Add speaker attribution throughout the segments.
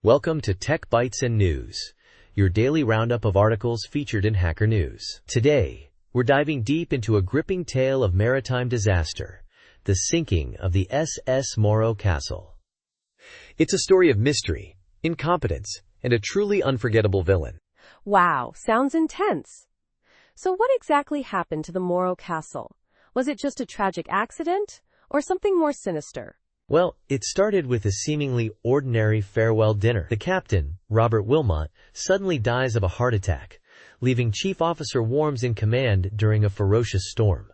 Speaker 1: Welcome to Tech Bytes and News, your daily roundup of articles featured in Hacker News. Today, we're diving deep into a gripping tale of maritime disaster, the sinking of the SS Morro Castle. It's a story of mystery, incompetence, and a truly unforgettable villain.
Speaker 2: Wow, sounds intense. So what exactly happened to the Morro Castle? Was it just a tragic accident, or something more sinister?
Speaker 1: Well, it started with a seemingly ordinary farewell dinner. The captain, Robert Wilmot, suddenly dies of a heart attack, leaving Chief Officer Worms in command during a ferocious storm.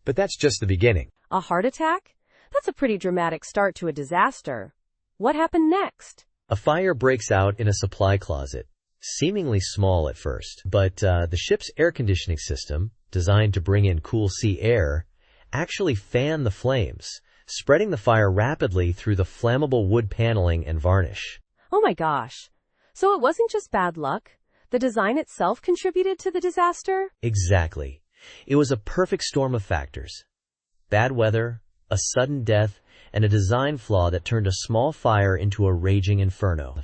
Speaker 1: But that's just the beginning.
Speaker 2: A heart attack? That's a pretty dramatic start to a disaster. What happened next?
Speaker 1: A fire breaks out in a supply closet, seemingly small at first, but the ship's air conditioning system, designed to bring in cool sea air, actually fanned the flames, spreading the fire rapidly through the flammable wood paneling and varnish.
Speaker 2: Oh my gosh. So it wasn't just bad luck? The design itself contributed to the disaster?
Speaker 1: Exactly. It was a perfect storm of factors. Bad weather, a sudden death, and a design flaw that turned a small fire into a raging inferno.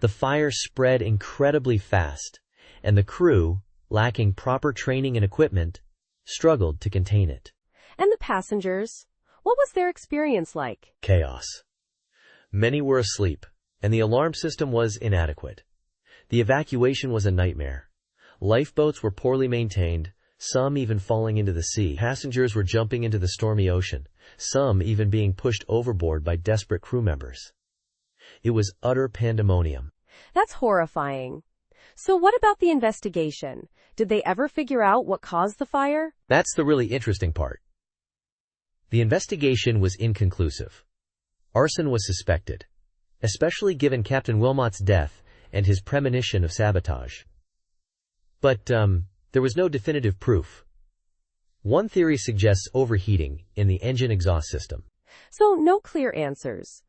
Speaker 1: The fire spread incredibly fast, and the crew, lacking proper training and equipment, struggled to contain it.
Speaker 2: And the passengers? What was their experience like?
Speaker 1: Chaos. Many were asleep, and the alarm system was inadequate. The evacuation was a nightmare. Lifeboats were poorly maintained, some even falling into the sea. Passengers were jumping into the stormy ocean, some even being pushed overboard by desperate crew members. It was utter pandemonium.
Speaker 2: That's horrifying. So what about the investigation? Did they ever figure out what caused the fire?
Speaker 1: That's the really interesting part. The investigation was inconclusive. Arson was suspected, especially given Captain Wilmot's death and his premonition of sabotage. But there was no definitive proof. One theory suggests overheating in the engine exhaust system.
Speaker 2: So no clear answers.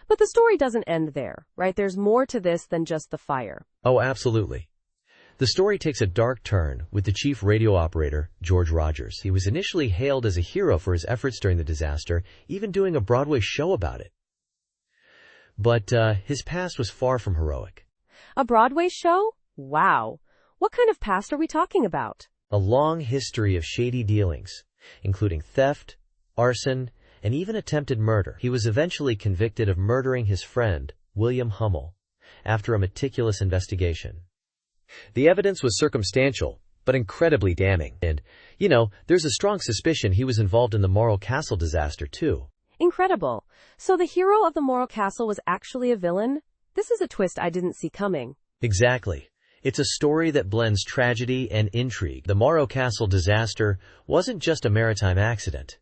Speaker 2: But the story doesn't end there, right? There's more to this than just the fire.
Speaker 1: Oh, absolutely. The story takes a dark turn with the chief radio operator, George Rogers. He was initially hailed as a hero for his efforts during the disaster, even doing a Broadway show about it. But his past was far from heroic.
Speaker 2: A Broadway show? Wow. What kind of past are we talking about?
Speaker 1: A long history of shady dealings, including theft, arson, and even attempted murder. He was eventually convicted of murdering his friend, William Hummel, after a meticulous investigation. The evidence was circumstantial, but incredibly damning. And, there's a strong suspicion he was involved in the Morro Castle disaster, too.
Speaker 2: Incredible. So the hero of the Morro Castle was actually a villain? This is a twist I didn't see coming.
Speaker 1: Exactly. It's a story that blends tragedy and intrigue. The Morro Castle disaster wasn't just a maritime accident.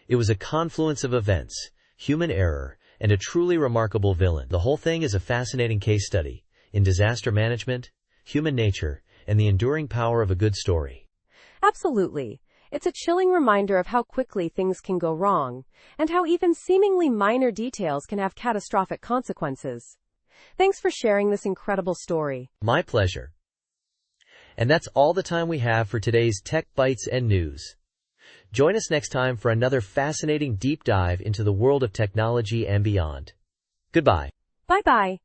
Speaker 1: It was a confluence of events, human error, and a truly remarkable villain. The whole thing is a fascinating case study in disaster management, human nature, and the enduring power of a good story.
Speaker 2: Absolutely. It's a chilling reminder of how quickly things can go wrong, and how even seemingly minor details can have catastrophic consequences. Thanks for sharing this incredible story.
Speaker 1: My pleasure. And that's all the time we have for today's Tech Bytes and News. Join us next time for another fascinating deep dive into the world of technology and beyond. Goodbye.
Speaker 2: Bye-bye.